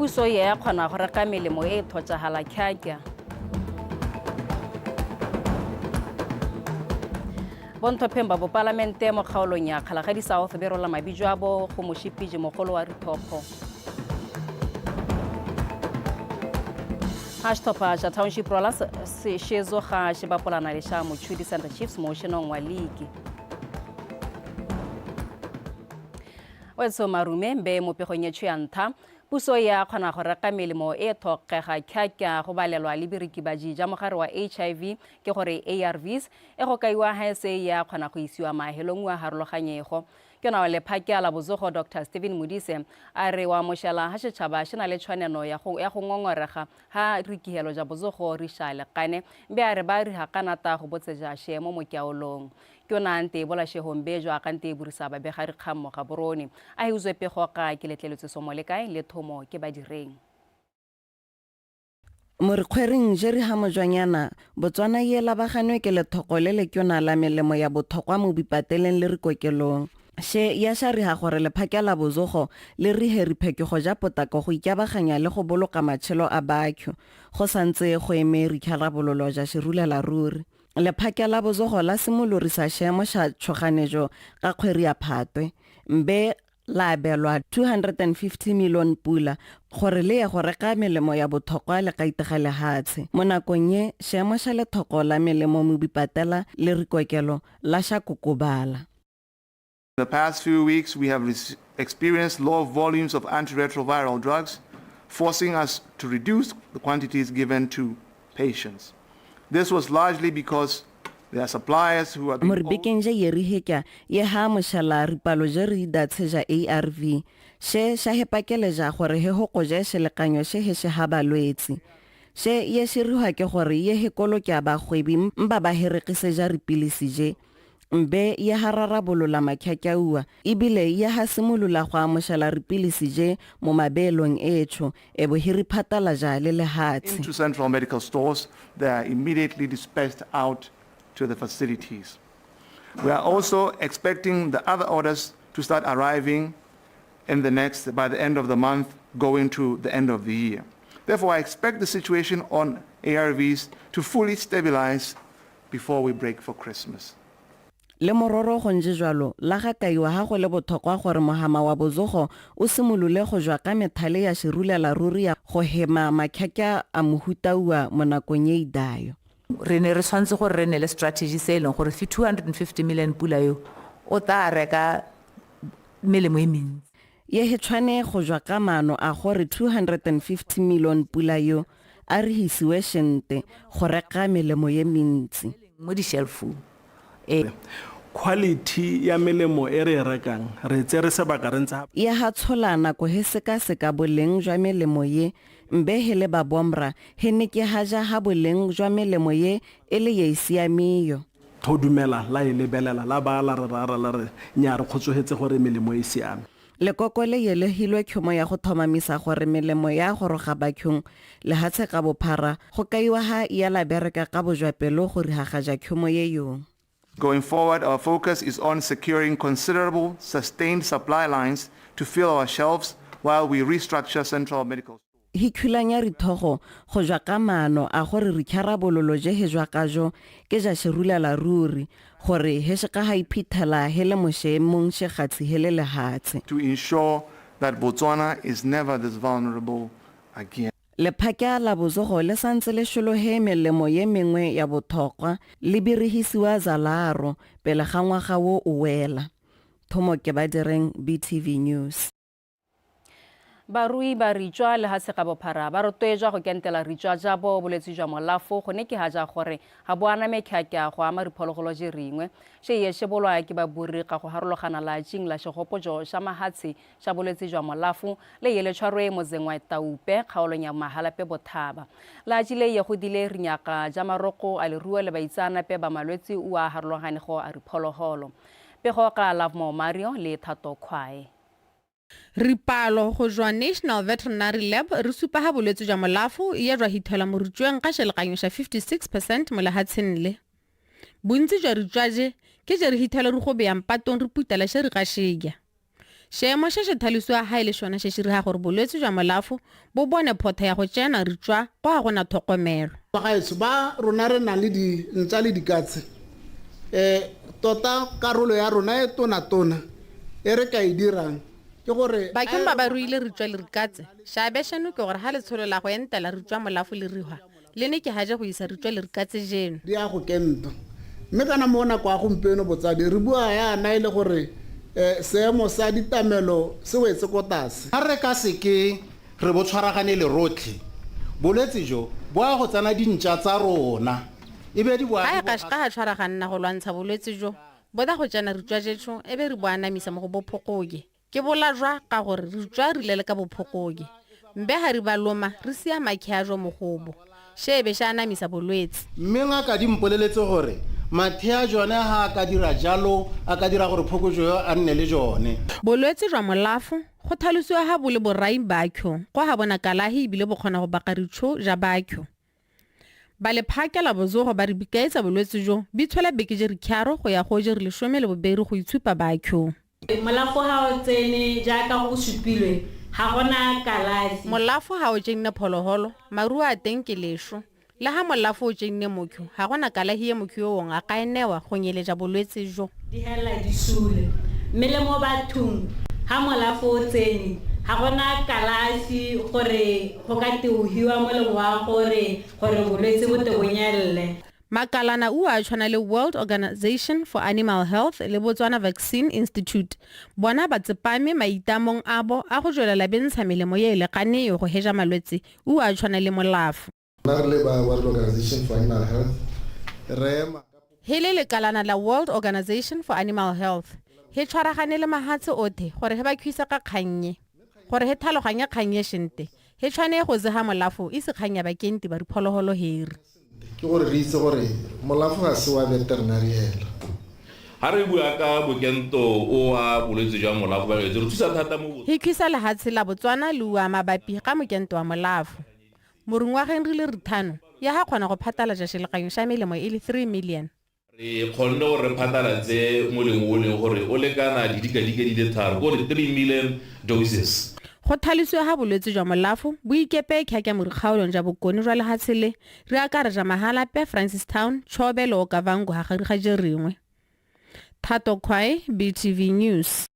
puso ya kgona go reka melemo e thotšagala kgakya. Bontlhopheng ba bopalamente mo kgaolong ya Shekgalagari South be rola mabitso a bo go mošipiji mogolo wa Rithopo. Hashtopha ja township rola se shezo ga she bapolana le sha Mochudi Center Chiefs motionong wa league. Wetso marume be mo pegong etšho ya ntha puso ya kgona go reka melemo e thokega kgakya go balelwa le birikibaji ja mogare wa HIV ke gore ARVs e go kaiwa ha se ya kgona go isiwa mahelong wa harologanyego ke na le phakya la bozogo Dr. Stephen Modise a re wa mošala ha setšhaba se na le tshwanelo ya go ngongorega ha rikihelo ja bozogo ri shale kane be a re ba ri ha kanata go botseja shemo mo kyaolong ke ona ante bola shehombe jwa kante burisa ba be ga re khammo ga borone a hiuzwe pegoka ke letleletse somo le kae le thomo ke ba direng Morikgwering jeri ha mojwanyana Botswana ye labaganwe ke lethoko le le kyona la melemo ya bothokwa mo bipateleng le re kokelong she ya sha re ha gore le phakela bozogo le re heriphekego ja potako go ikabaganya le go boloka matshelo a bakho go santse go emeri kharabololo ja shirulela ruri le phakela bozogo la simolorisa shemo sha tshoganejo ka kgweri ya Phatwe mbe la belwa 250 million pula gore le ya go reka melemo ya bothokwa le ka itegele hatshe mo nakong ye shemo sha lethoko la melemo mo bipatela le re kokelo la sha kokobala. In the past few weeks, we have experienced low volumes of antiretroviral drugs, forcing us to reduce the quantities given to patients. This was largely because there are suppliers who are Moribekeng je yeri heka ye ha moshala ripalo je re datsheja ARV she sha hepakele ja gore he ho koje selekanyo she he she ha balwetsi she ye shiriwa ke gore ye he kolokya ba gwebi mba ba herekise ja ripilisi je mbe ya harara bolola makhakyaua ibile ya hasimulula go amoshela ripilisi je mo mabelong etšho e bo hiri phatala ja le lehatsi into central medical stores. They are immediately dispatched out to the facilities. We are also expecting the other orders to start arriving by the end of the month, going to the end of the year. Therefore, I expect the situation on ARVs to fully stabilize before we break for Christmas. le mororo go nje jwalo la ga kaiwa ha go le bothokwa gore mohama wa bozogo o simolole go jwa ka methale ya shirulela ruri ya go hema makhakya a mohutaua mo nakong e idayo re ne re tshwantse gore re ne le strategy se leng gore 250 million pula yo o ta reka melemo e mentsi ye he tshwane go jwa ka mano a gore 250 million pula yo a re hisiwe shente go reka melemo ye mentsi mo di shelf quality ya melemo e re rekang re tsere sebaka re ntse ya ha tsholana go he seka boleng jwa melemo ye mbe hele ba bomra he ne ke haja ha boleng jwa melemo ye ele ye isiamiyo go dumela la ile belela la ba la re nya re khotsohetse gore melemo e siame lekoko le yele hilwe khomo ya go thomamisa gore melemo ya go roga bakhong le hatse ka bophara go kaiwa ha ya la bereka ka bojwapelo gore ha gaja khomo ye yo. Going forward, our focus is on securing considerable, sustained supply lines to fill our shelves while we restructure central medical. Hikhulanya rithogo go jwa ka mano a gore re kharabololo je he jwa ka jo ke ja shirulela ruri gore he se ka ha iphithela hele moshemong she gatsi hele le hatse to ensure that Botswana is never this vulnerable again. le phakya la bozogo le santse le sholohe melemo ye mengwe ya bothokwa le birihisiwa zalaro pele ga ngwaga wo o wela thomo ke ba direng BTV News. Barui ba ritswa le ha se ga bophara ba rotwejwa go kentela ritswa ja bo boletsi jwa molafo go ne ke haja gore ha boana mekhakya go ama diphologolo je ringwe she ye shebolwa ke ba buri ga go harologana la jing la shegopojo sha mahatsi sha boletsi jwa molafo le yele tshwarwe mo zengwa taupe kgaolonya mahalape bothaba la jile ye go dile rinyaka ja maroko a le ruwa le baitsana pe ba malwetsi o a harologane go a diphologolo pego ka Love Mo Mario le Thato Khwae. Ripalo go jwa National Veterinary Lab re supa ha bolwetse jwa molafo ya jwa hithela mo rutjweng ka shelekanyo sha 56% mo lehatsheng le. Bontsi jwa rutjwa je ke je re hithela re go beya mpatong re putela she re ga shega. Seemo se se thalisiwa ha ile sona se se re gore bolwetse jwa molafo bo bone photha ya go tsena re tswa go ga gona tlhokomelo. Bagaetso ba rona re na le ntsa le dikatse tota karolo ya rona e tona e re ka e dirang ke gore bakeng ba ruile re tswa le re katse shabe sheno ke gore ha le tsholo la go entela re tswa molafo le rihwa le ne ke haje go isa re tswa le re katse jeno di a go kenta mme kana mo nako a gompieno botsadi re bua yana ile gore seemo sa ditamelo se wetse ko tlase ha re ka seke re bo tshwaragane le rotlhe bolwetse jo bo a go tsana dintša tsa rona e be di boa ha ka shika ha tshwaraganna go lwantsha bolwetse jo boda go tsena re tswa jetso e be re bo anamisa mo go bophokoge ke bola jwa ka gore re tswa rile le ka bophokoge mbe ha re ba loma re sia makhiajo mogobo shebe sha anamisa bolwetse mme ngaka di mpoleletse gore mathea jone ha ka dira jalo a ka dira gore phokojo yo a nne le jone bolwetse jwa molafo go thalosiwa ha bole borai bakho go ha bona kalahi bile bo kgona go bakaritšho ja bakho ba le phakela bozogo ba re bikaetsa bolwetse jo bitshwela beke je re khyaro go ya go je re le shomele bobere go itshupa bakho molafo ha o tsene jaaka go supilwe ha gona kalafi molafo ha o tsene pholoholo maru a teng ke lesho le ha molafo o tsene mokho ha gona kalahi ye mokho yo nga ka enewa go nyeleja bolwetse jo di hela di sule mmele mo bathong ha molafo o tsene ha gona kalafi gore go ka teuhiwa mo le wa gore bolwetse bo tebonyelle makalana o a tshwana le World Organization for Animal Health le Botswana Vaccine Institute bona ba tsepame maitamong abo a go jwelela bentsha melemo ye le kaneo go heja malwetse o a tshwana le molafo World Organization for Animal Health hele le kalana la World Organization for Animal Health he tshwaragane le mahatse othe gore he ba khwisa ka kgannye gore he thaloganya kgannye shente he tshwane go zeha molafo e se kganya ba kenti ba dipholoholo here ke gore re itse gore molafo ga se wa veterinary hela ha re bua ka bokento o a bolwetse jwa molafo ba re thusa thata mo he khisa le hatse la Botswana le wa mabapi ga mokento wa molafo morungwa ge re le rithano ya ha kgona go phatala ja Shekgalagari sha melemo e le 3 million re khonne gore phathalatse molemo o leng gore o lekana didikadike di le tharo go 3 million doses go thalisiwa ha bolwetse jwa molafo bo ikepe khyakya morikgaolong ja bokone jwa lehatshele re akara ja mahalape Francistown Chobe le Okavango ha gari ga je ringwe Thato Khwae BTV News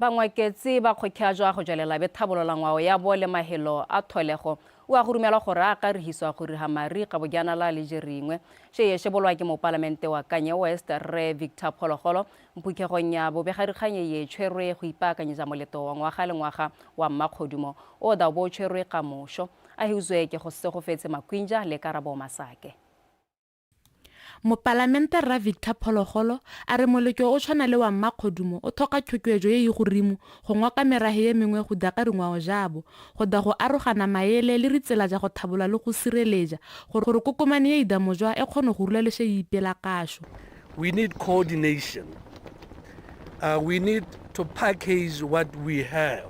bangwaketsi ba kgokhyajwa go jwalela bethabolola ngwao ya bole mahelo a tholego o a go rumelwa gore a ka rehiswa go riha mari ka bojana la le jeringwe she ye shebolwa ke mo parlamente wa Kanye West Re Victor Phologolo mphukhegong ya bobegarikganye ye tshwerwe go ipaakanyetsa moleto wa ngwaga le ngwaga wa mmakgodumo o da bo tshwerwe ka mosho a hiuzwe ke go se go fetse makwinja le Karabo Masake mo parlamente Ra Victor Phologolo a re molekyo o tshwana le wa mmakgodumo o thoka tshokwejo ye go rimo go ngwa ka merahe ye mengwe go daka ringwao jabo go da go arogana maele le ritsela ja go thabola le go sireleja gore kokomane ye idamojwa e kgone go rula le she ipela kasho we need coordination we need to package what we have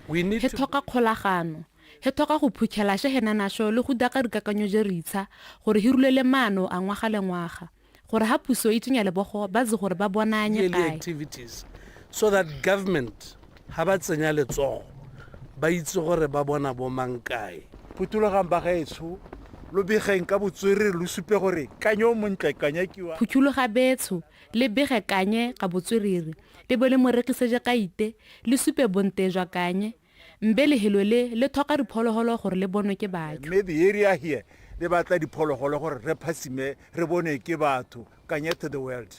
we need he thoka kgolagano he thoka go phukhela she henanasho le go daka rikakanyo je ritsa gore hirulele mano a ngwaga le ngwaga gore ha puso e tsenya le bogo ba ze gore ba bonanye kae activities so that government ha ba tsenya letsogo ba itse gore ba bona bo mankae phutulogang ba gaetsho lo begeng ka botswerere lo supe gore kanyo montle kanyakiwa phuthuloga betso le bege kanye ka botswerere le bole morekiseje ka ite le supe bonte jwa kanye mbele helole le thoka dipholoholo gore le bonwe ke batho maybe area here le batla dipholoholo gore re phasime re bone ke batho kanye to the world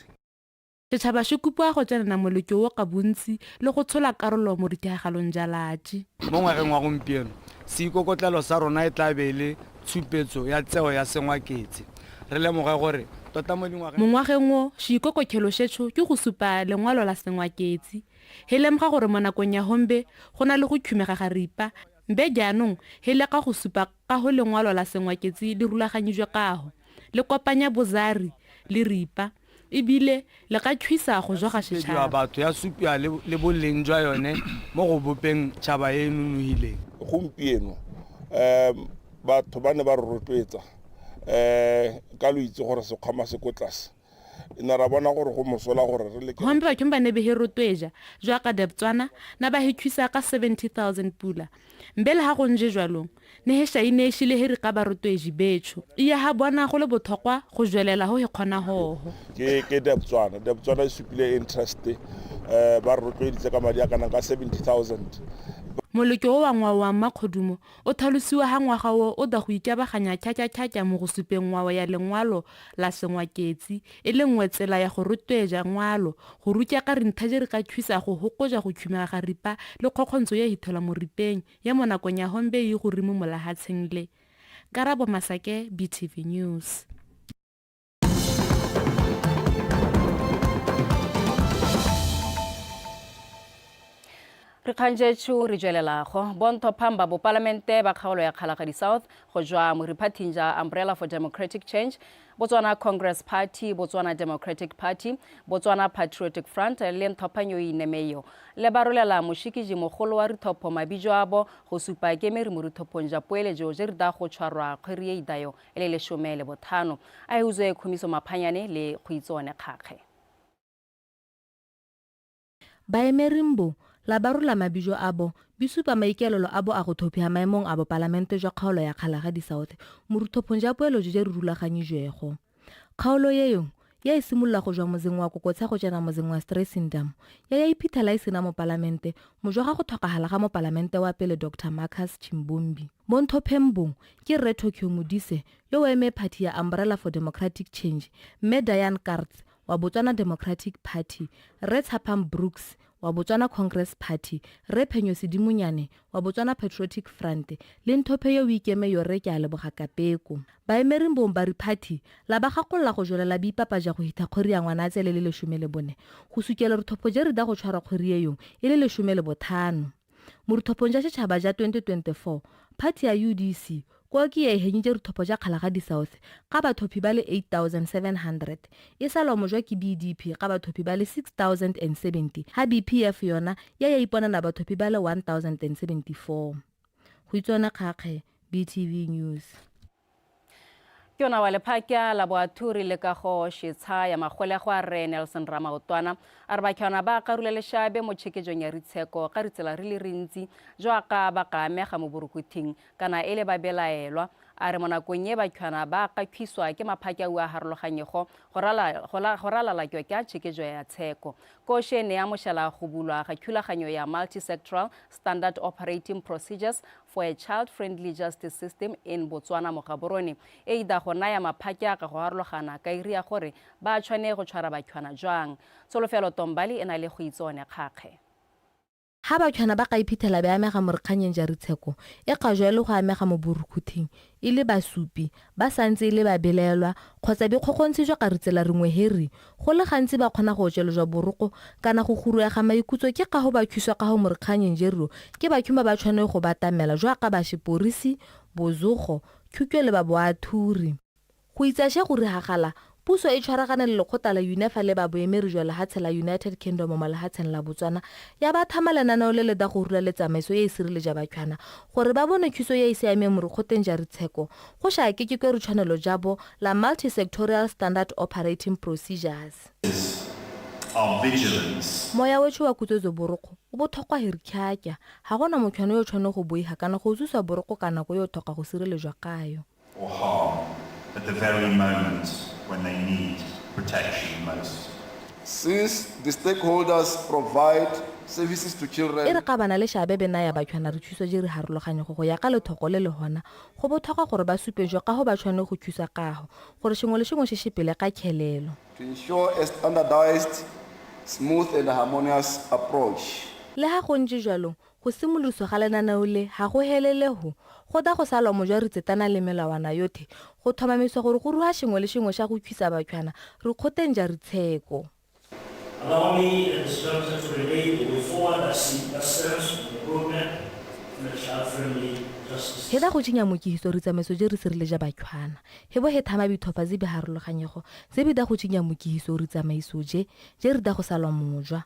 setšhaba se kupwa go tsena molekyo wo ka bontsi le go tshola karolo mo dikagalong jalatši mo ngwageng wa gompieno seikokotlelo sa rona e tla bele tshupetso ya tseo ya sengwaketse re lemoga gore tota mo ngwageng wo seikokotlelo setšho ke go supa lengwalo la sengwaketse he lemoga gore mo nakong ya hombe go na le go khumega ga ripa mbe jaanong he leka go supa ka go lengwalo la sengwaketse le rulaganyetswe kago le kopanya bozari le ripa ebile le ka tshwisa go joga setšhaba batho ya supia le boleng jwa yone mo go bopeng tšhaba e nonogileng gompieno batho ba ne ba rotloetsa ka lo itse gore sekgwama se ko tlase ina ra bona gore go mosola gore re leke hombe bathong ba ne be herotweja jwa ka Botswana na ba hethwisa ka 70,000 pula mbele ha go nje jwalong ne he shaine shile he re ka ba rotweji betho iya ha bona go le bothokwa go jwelela ho he khona ho ke Botswana e supile interest ba rotweditse ka madi a kana ka 70,000 moloko wa ngwa wa makgodumo o thalusiwa ha ngwaga wo o da go ikabaganya tšhatšatšhatša mo go supeng ngwao ya lengwalo la sengwaketsi e le nngwe tsela ya go rotweja ngwalo go rutya ka rintha je re ka thusa go hokoja go tšhumega ga ripa le kgokgontsho ya hithola mo ripeng ya mo nakong ya hombe e go rimo molahatsheng le Karabo Masake, BTV News. re kgantšetšo re tšwelelago bonto phamba bo palamente ba kgaolo ya Shekgalagari South go jwa moriphathing ja Umbrella for Democratic Change, Botswana Congress Party, Botswana Democratic Party, Botswana Patriotic Front le nthopanyo inemeyo le barolela mošikiji mogolo wa rithopo mabijo abo go supa kemeri mo rithopong ja poeletšo je re da go tšwarwa kgwedi ye idayo e le 15 a euzwe khomiso maphanyane le go itsone kgakge baemerimbo la barola mabijo abo bisupa maikelelo abo a go thopia maemong abo palamente jwa kgaolo ya Shekgalagari South moruthopong ja poelo je re rulaganyijwego kgaolo yeo ya e simolla go jwa mozeng wa kokotsa go tsena mozeng wa Stressindam ya iphithela e sena mo palamente mojwa ga go thokagala ga mo palamente wa pele Dr. Marcus Chimbombi Bonto Phembong ke Retho Modise yo wa eme party ya Umbrella for Democratic Change mme Diane Karts wa Botswana Democratic Party Retshapam Brooks wa Botswana Congress Party re Phenyo Sedimunyane wa Botswana Patriotic Front le nthope yo ikeme yo re kya le bogakapeko baemerimbo ba party la ba gakolla go jwelela bipapa ja go hitha khori ya ngwana tsele le 14 go sukela ruthopo je re da go tshwara khori yeo e le 15 moruthopong ja setšhaba ja 2024 party ya UDC kwa ke e henyitse ruthopo ja Shekgalagari South ka bathopi ba le 8,700 e salwa mojwa ke BDP ka bathopi ba le 6,070 ha BPF yona ya ipona na bathopi ba le 1,074 go itsona kgakge BTV News. Kiona wa lephakya la boathuri le ka go shitsha ya magole go re Nelson Ramaotwana a re bakiana ba karula le shabe mo tshekejong ya ritsheko ka ritsela rile rintsi jwa ka ba ka mega mo borukuthing kana ele ba belaelwa a re monakong ye bakiana ba ka khwiswa ke maphakya wa harologanyego go ralala ke ya tshikejo ya tsheko ko shene ya moshala go bulwa ga khulaganyo ya multi-sectoral standard operating procedures for a child-friendly justice system in Botswana mo Gaborone e ida go naya maphakya ka go harologana ka iri ya gore ba tshwane go tshwara bakiana jwang Solofelo Tombali ena le go itsone kgakge ha bakiana ba ka iphithela ba amega morkganyeng ja ritsheko e ka jwa le go amega mo borukuthing e le basupi ba santse le ba belelwa kgotsa be kgokgontse jwa ka ritsela ringwe heri go le gantsi ba khona go tshelo jwa boroko kana go guruega maikutso ke ka go ba khuswa ka go morkganyeng jero ke bakhuma ba tshwane go batamela jwa ka ba shiporisi bozogo khukyo le ba boathuri go itsashe go re hagala puso e tshwaragane le lekgotla la UNEFA le ba boemeri jwa lehatshe la United Kingdom mo lehatsheng la Botswana ya ba thamala nanao le da go rula le tsamaiso ye e sirile ja bakhwana gore ba bone thuso ye e siame mo rekgoteng ja ritsheko go sha ke re tshwanelo jabo la multi-sectoral standard operating procedures moya wethu wa kutsetso boroko o bothokwa hirikhyakya ha gona motshwane yo tshwane go boiha kana go tsusa boroko kana go yo thoka go sirelejwa kayo or harm at the very moment when they need protection most. Since the stakeholders provide services to children, e re ka bana le shabe be naya bakhwana re thuso je re harologanye go ya ka lethoko le hona go botlhokwa gore ba supejwe ka go ba tshwane go thusa kago gore shengwe le shengwe se shepele ka khelelo to ensure a standardized, smooth and harmonious approach. le ha go ntse jalo go simoloswa ga lenaneo le ha go helele go da go salwa mojwa re tsetana le melawana yotlhe go thomamiswa gore go ruha shengwe le shengwe sha go thusa bakhwana re khoteng ja ritsheko. Allow me at this juncture to relate the way forward I see that stems from the roadmap in the child-friendly justice. He da go tsenya mokihiso re tsamaiso je re sirile ja bakhwana he bo he thama bithopa ze be harologanyego ze be da go tsenya mokihiso re tsamaiso je re da go salwa mojwa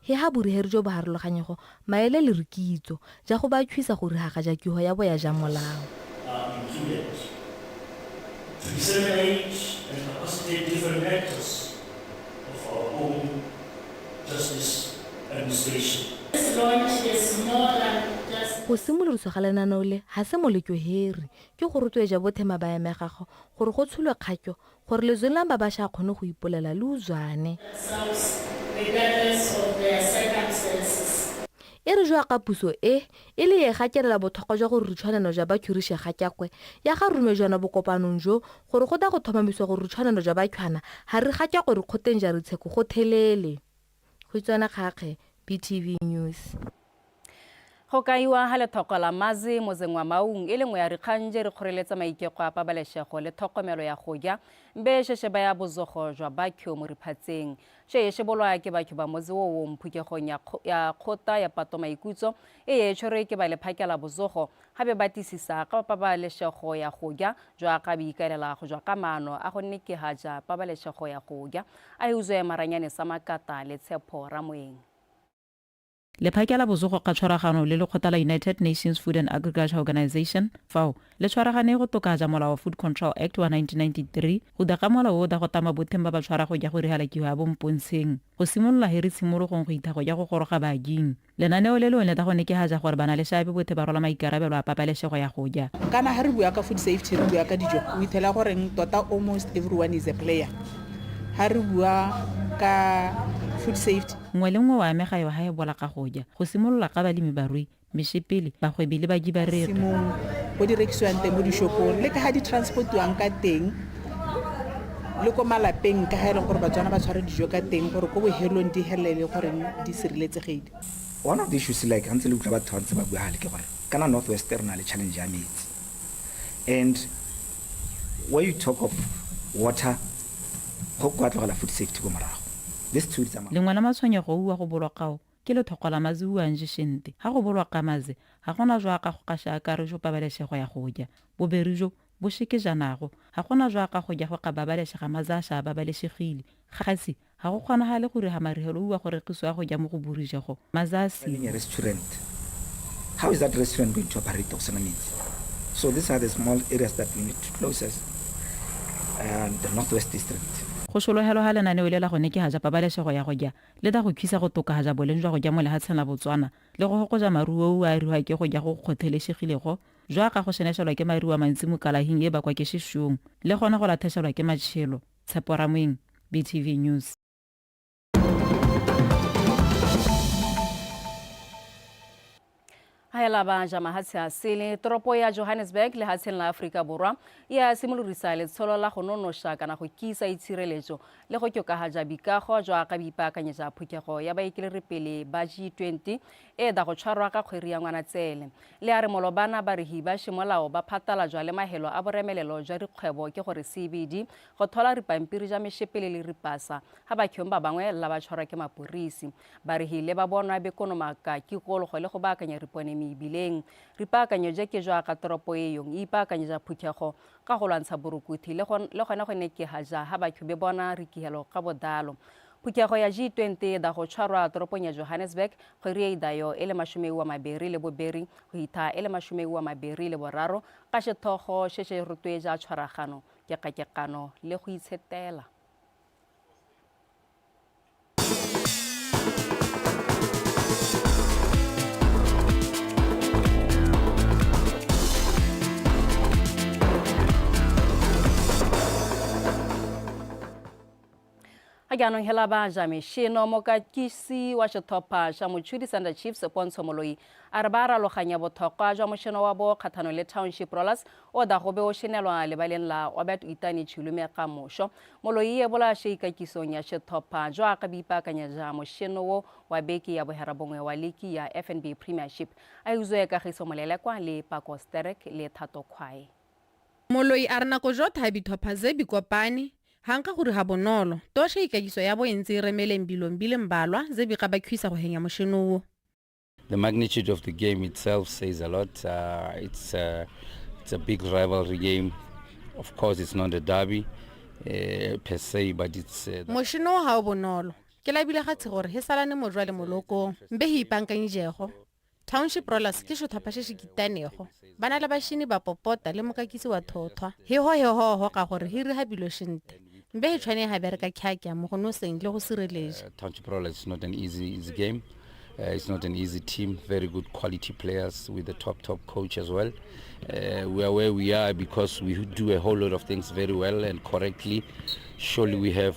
he ha buriheri jo bo harologanyego maele le rikitso ja go ba tshwisa gore ha ga ja kiho ya boya ja molao included to disseminate and capacitate different actors home justice administration. This launch is more than just go simolodiso ga lenaneo le ga se molekyo heri ke go rotloetsa bothema ba emegago gore go tsholwe kgatyo gore lezwelang ba bašwa a kgone go ipolela le utswane themselves regardless of their circumstances. e re jwa ka puso e le ye gakelela botlhokwa jwa gore rutshwanelo jwa bakhuriše ga kyakwe ya ga rumejwana bokopanong jo gore go da go thomamiswa gore rutshwanelo jwa bakhwana ga re ga kya gore kgoteng ja re tsheko go thelele go itswana kgakge BTV News. go kaiwa ga lethoko la mazi mozeng wa maung e le nngwe ya dikgang je re kgoreletsa maikeko a pabalesego le tlhokomelo ya go ja mbe sheshe ba ya bozogo jwa bakyo mo riphatseng she ye shebolwa ke bakyo ba mozi wo mphukegong ya kgota ya pato maikutso e ye tshwere ke ba lephakela bozogo gabe batisisa ka pabalesego ya go ja jwa ka boikaelela go jwa ka maano a go nekehatsa pabalesego ya go ja a uzwe maranyane sa makata le tshepo ramoeng. lephakela bozogo ka tshwaragano le lekgotla la United Nations Food and Agriculture Organization FAO le tshwaragane go tokahatsa molao wa Food Control Act wa 1993 go daga molao o da go tama botheng ba ba tshwara go ja go rihalakiwa a bompontsheng go simolola heri tshimologong go ithago ya go goroga baaging lenaneo le lone da go nekehatsa gore bana le seabe bothe ba rola maikarabelo a pabalesego ya go ja kana ha re bua ka food safety re bua ka dijo o ithela gore tota almost everyone is a player ha re bua ka food safety ngwe le ngwe wa amega yo ha e bola ka go ja go simolola ka balemi barui meshepele bagwebi le bagi ba rere simong go direkiswang teng mo dishopong le ka ha di transportwang ka teng le ko malapeng ka ha e leng gore batswana ba tshware dijo ka teng gore ko bohelong di helele gore di sireletsegile. One of the issues like hantse le utlwa batho ba bua hale ke gore kana northwestern le challenge ya metsi, and when you talk of water go kwa tlogela food safety go morago lengwe la matshwenyego ua go bolwa kao ke lethoko la mazi ua njishente ga go bolwa ka mazi ga gona jwa ka go kasha akarejo pabalesego ya go ja boberi jo bo sheke janago ga gona jwa ka go ja go ka babalesega mazi a sha babalesegile gasi ga go kgonagale gore ha marihelo ua go rekiswa go ja mo go burijego mazi a si restaurant. How is that restaurant going to operate those needs? So these are the small areas that we need to close as the northwest district. go solohelo ha lenaneo le la go nekehatsa pabalesego ya go ja le da go thusa go tokahatsa boleng jwa go ja mo lehatsheng la Botswana le go hokotsa maruo a riwa ke go ja go kgothelesegilego jwa ka go seneselwa ke maruo a mantsi mo kalahing e bakwa ke shishung le gona go latlheselwa ke matshelo tshepo ramoeng BTV News. haela ba jama hatsi a sele toropo ya Johannesburg le hatseng la Afrika Borwa ya simolorisa letsholo la go nonosha kana go kisa itshireletso le go kyokahatsa bikago jwa ka bipaakanyetsa phukego ya baikele pele ba G20 e da go tshwarwa ka kgwedi ya ngwana tsele le a re molobana ba re hiba shimolao ba phatala jwa le mahelo a boremelelo jwa dikgwebo ke gore CBD go thola ripampiri ja meshepele le ripasa ha ba kyomba bangwe la ba tshwarwa ke maporisi ba re hile ba bonwa bekonomaka ke go le go baakanya ripone bileng ripaakanyo je ke jwa ka toropo e yong ipaakanyetsa phukego ka go lwantsha borukuthi le gona go nekehatsa ha ba khube bona rikihelo ka bodalo phukego ya G20 da go tshwarwa toropong ya Johannesburg go re idayo ele mashume wa maberi le boberi go itha ele mashume wa maberi le boraro ka shethogo sheshe rutweja tshwaragano ke kakekano le go itshetela. Agano hela ba jame shino moka kisi wa shetopa sha mochudi Sanda Chiefs Pontsho Moloi arbara loganya bothokwa jwa moshino wa bo kgathano le township rollers o da go be o shinelwa le baleng la wa batho itani tshulume ka mosho Moloi e bola sheika kisong ya shetopa jwa ka bipaakanya ja moshino wo wa beki ya bohera bongwe wa liki ya FNB Premiership a uzwe ka giso molele kwa le Pako Sterek le Thato Khwae Moloi a rena go jotha bithopa ze bikopane hanka gore ha bonolo toshe ikagiso ya bo entse remeleng bilong balwa ze bi ga ba khwisa go henya moshino. The magnitude of the game itself says a lot. It's a big rivalry game. Of course, it's not a derby per se, but it's moshino ha o bonolo ke la bile gatse gore he salane mojwa le moloko mbe hi ipankanyijego Township Rollers ke shothapa she shikitanego bana la bashini ba popota le mokakisi wa thothwa he ho ka gore hi re ha bilo shinte mbe he tshwane ha bereka khyakya mo go no seng le go sireletsa. Township Roller is not an easy game. It's not an easy team, very good quality players with a top coach as well. We are where we are because we do a whole lot of things very well and correctly. Surely we have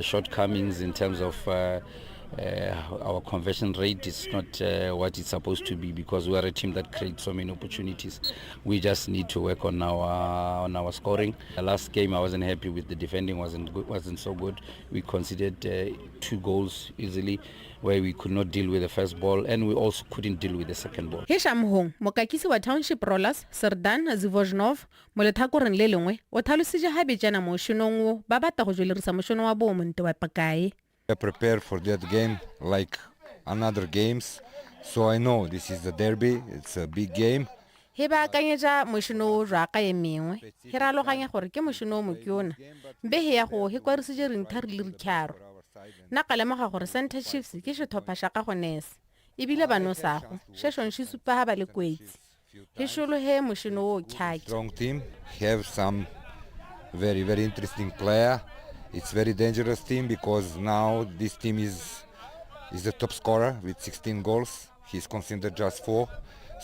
shortcomings in terms of our conversion rate is not what it's supposed to be because we are a team that creates so many opportunities. We just need to work on our scoring. The last game I wasn't happy with the defending, wasn't so good. We conceded 2 goals easily where we could not deal with the first ball and we also couldn't deal with the second ball. Heshamhong mokakisi wa Township Rollers Serdan Zivojnov mo lethakoreng le lengwe o thalositse habe jana mo shinong wo ba batla go jwelerisa moshono wa bo monte wa pakae. I prepare for that game like another games, so I know this is the derby, it's a big game. He ba akanyetsa moshono o jwa ka ye mengwe he raloganya gore ke moshono o mokiona mbe he ya go he kwarisitse rintha re le rikharo na ka lemoga gore Center Chiefs ke shethopa sha ka go nese ebile ba no sago sheshon shi supa ha ba le kwetsi he sholo he moshono o khyaki. Strong team, have some very interesting player. It's very dangerous team because now this team is the top scorer with 16 goals. He's considered just 4.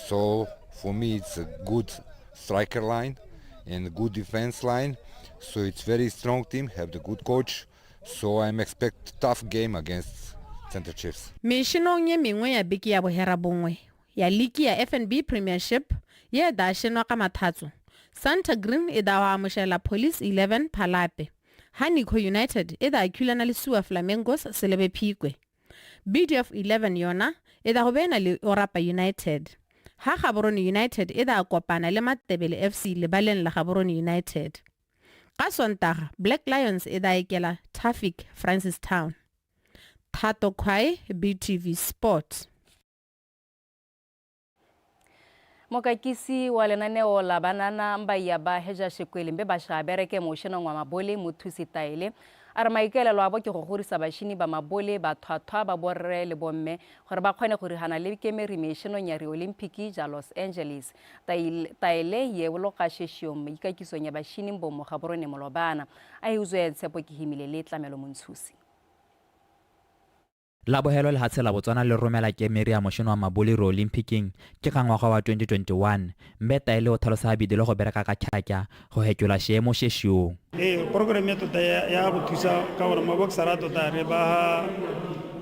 So for me it's a good striker line and a good defense line. So it's very strong team, have the good coach. So I'm expect tough game against Center Chiefs. Mishinong ye mengwe ya beki ya bohera bongwe ya ligi ya FNB Premiership ye da shenwa ka mathatso. Santa Green e da wa amoshela Police 11 Phalape. Haniko United e da akhulana le Suwa Flamingos selebe phikwe. BDF 11 yona e da go bena le Orapa United. Ha Gaborone United e da kopana le Matebele FC le baleng la Gaborone United. Ka Sontaga Black Lions e da ekela Traffic Francistown. Thato Khwai, BTV Sport. Mokakisi wa lenaneo la banana mbaya ba heja shekwele mbe ba sha bereke mo shino ngwa mabole mothusi taile ara maikela abo ke go gorisa bashini ba mabole ba thwathwa ba borre le bomme gore ba kgone go rihana le kemeri meshino nya re Olympic ja Los Angeles taile ye boloka sheshio maikakiso nya bashini mbo mo Gaborone molobana a uzwe tsepo ke himile le tlamelo montshusi. La bohelo le hatsela Botswana le romela kemeri ya moshino wa mabole ro Olympicing ke ka ngwaga wa 2021 mbe taile o thalosa habidi le go bereka ka khyakya go hekyola shemo sheshio. Program ya tota ya go thusa ka gore maboxera tota re ba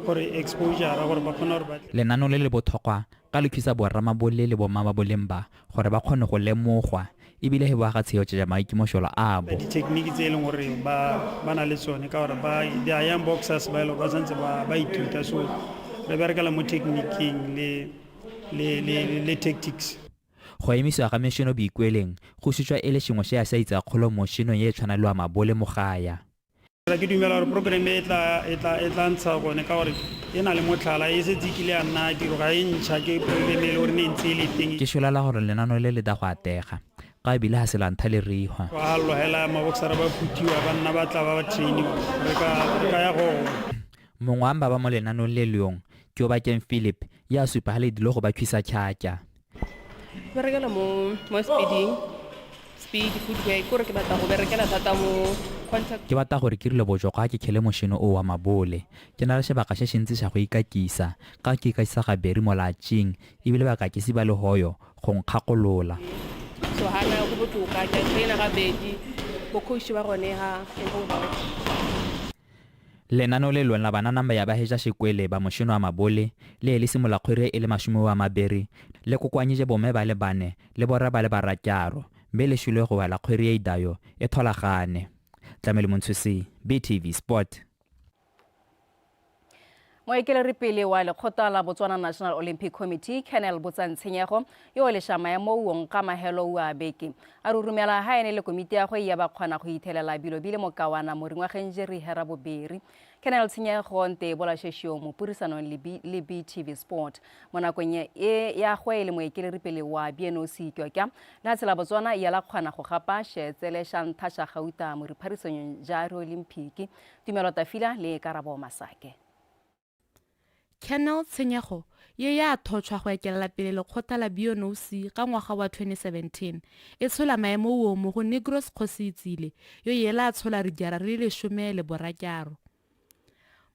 gore exposure ra gore ba khona gore ba lenano le bothokwa ka le thusa borra mabole le bomma ba bolemba gore ba khone go lemogwa ibile he ba ga tsheyo tja maiki mosholo abo di technique tse leng gore ba na le tsone ka gore ba di young boxers ba lo ba santse ba ithuta so re berekela mo techniquing le tactics. Go emiswa ga meshino boikweleng go sitswa ele shingwe se ya sa itsa kgolo moshino ye tshwana le wa mabole mogaya. Ra ke dumela gore program e tla ntsha gone ka gore e na le motlhala e se tsikile ya nna tiro ga e ntšha ke program e le gore ne ntse le teng ke shulala gore lenano le da go atega ka ebile ha se lantha le rihwa wa lo hela maboxera ba phutiwa ba nna ba tla ba trainiwa re ka ya go mongwamba ba mo lenano le leong ke o ba Ken Philip ya supa hale dilo go ba khwisa khyakya berekela mo speed footwear gore ke batla go berekela thata mo contact ke batla gore ke rile bojo ga ke khele moshino o wa mabole ke na le sebaka se sentse sa go ikakisa ka ke ikakisa ga beri mo latching ebile ba ka ke se ba le hoyo go nkgakolola so hana go botoka ke trainer ga bedi bo coach ba gone ha lenano le lona banana ba ya ba heja shekwele ba moshino wa mabole le le simola khwere e le mashumo wa maberi le kokwanyije bomme ba le bane le borra ba le barakyaro mbe le shule go wala khwere e dayo e tholagane tlamele montshusi BTV Sport. Moekeleri pele wa lekgotla la Botswana National Olympic Committee Colonel Botsantshego yo le shama mo wong ka mahelo wa beke a rurumela ha ene le komiti ya go ya ba kgona go ithelela bilo bile mo kawana mo ringwa genjeri hera boberi. Colonel Tshenyego nte bola sheshio mo purisano le BTV Sport mona kwenye ya go ile moekeleri pele wa BNOC kyokya la tsela Botswana ya la kgona go gapa shetsele shantha sha gauta mo riparisong ja Olympic tumelo tafila le karabo masake. Colonel Tshenyego ye ya thotšhwa go ekelela pele lekgotla la BUNOC ka ngwaga wa 2017 e tshola maemo wo mo go Negros Kgositsile yo yela a tshola re diara re le 14.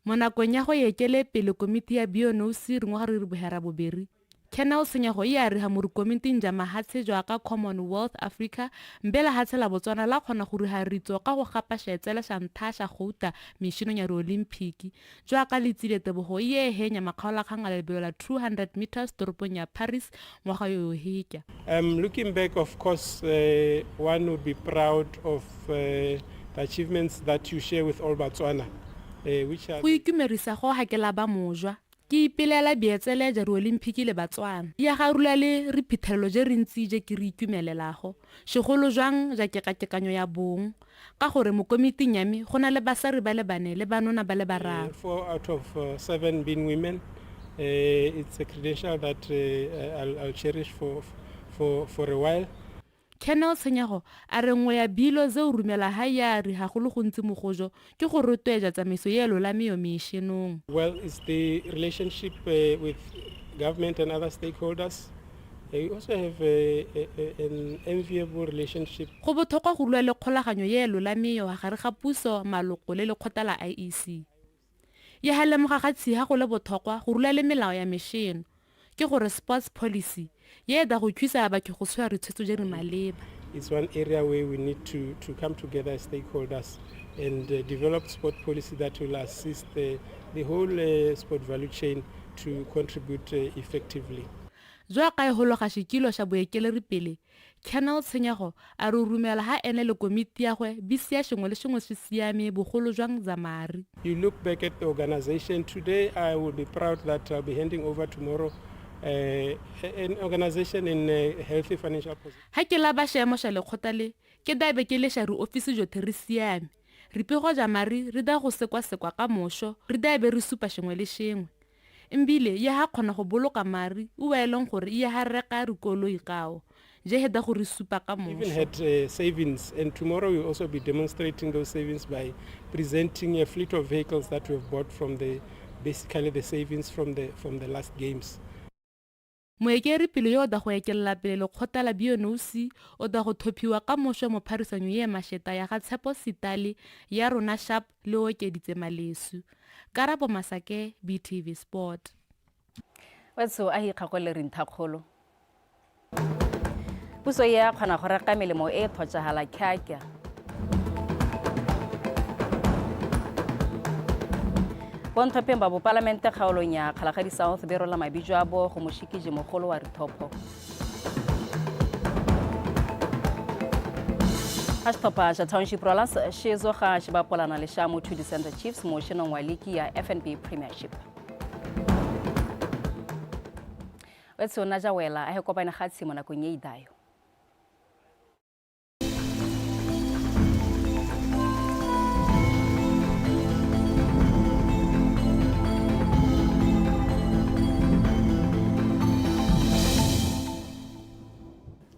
Mo nakong ya go ekele pele komiti ya BUNOC re ngwaga re bogera bobedi Kenao Senyego e a re ha mo komiting ja mahatshe jwa ka Commonwealth Africa mbela hatse la Botswana la khona go riha ritso ka go gapa shetsele shanthasha gouta mishino ya Olimpiki jwa ka letsile tebogo ye henya makgaola khanga lebelo la 200 meters toropong ya Paris ngwaga yo hika. Looking back, of course, one would be proud of the achievements that you share with all Botswana, which are... Go ikumerisa go hakela ba mojwa ke ipelela beetsele ja Olimpiki le Botswana ya garula le re phithelo je rentsi je ke re ikumelelago segolo jwang ja kekakekanyo ya bong ka gore mo komiting ya me gona le basari ba le bane le banona ba le bararo 4 out of 7 being women. It's a credential that I'll cherish for a while. Kenao Senyego a re ngwe ya bilo ze o rumela ha ya re ha go le go ntse mogojo ke go rotweja tsamaiso ye lo la me yo mishinong. Well, it's the relationship with government and other stakeholders. We also have an enviable relationship. Go botlhokwa go lwa le kgolaganyo ye lo la me yo gare ga puso maloko le lekgotla la IEC. Ye ha lemoga ga tshiga go le botlhokwa go rula le melao ya meshino ke gore sports policy ye da go thusa ba ke go tshwara tshwetso je re maleba. It's one area where we need to come together as stakeholders and develop sport policy that will assist the whole sport value chain to contribute effectively. Jwa ka e holo ga shikilo sha boekele re pele Kenao Senyego a re rumela ha ene le komiti ya gwe bisia shengwe le shengwe se siame bogolo jwang zamari. You look back at the organization today, I would be proud that I'll be handing over tomorrow an organization in a healthy financial position. Ha ke la ba shemo sha le khotale ke da be ke le sha re office jo terisiame re pego ja mari re da go sekwa ka mosho re da be re supa shengwe le shengwe mbile ya ha khona go boloka mari o welong gore ya ha reka re koloi gao je heda go re supa ka mosho. Even had savings, and tomorrow we'll also be demonstrating those savings by presenting a fleet of vehicles that we've bought from basically the savings from the last games. Moekeri pele yo da go ekella pele le khotala BUNOC o da go thophiwa ka mosho mo pharisanyo ye masheta ya ga tshepo sitale ya rona sharp le o keditse malesu Karabo Masake BTV Sport. Wetso a hi khakole re nthakgolo puso ya khona go reka melemo e thotsahala khyakya Bonthopheng ba bo parlamente kgaolong ya Kgalagadi South be rola mabijo a bo go moshikije mogolo wa Rithopo. Ashtopa ja Township Rollers shezo ga shiba polana le sha mo 2 Center Chiefs mo shinong wa ligi ya FNB Premiership. Wetso na ja wela a he kopana ga tshimo na go nyeitayo.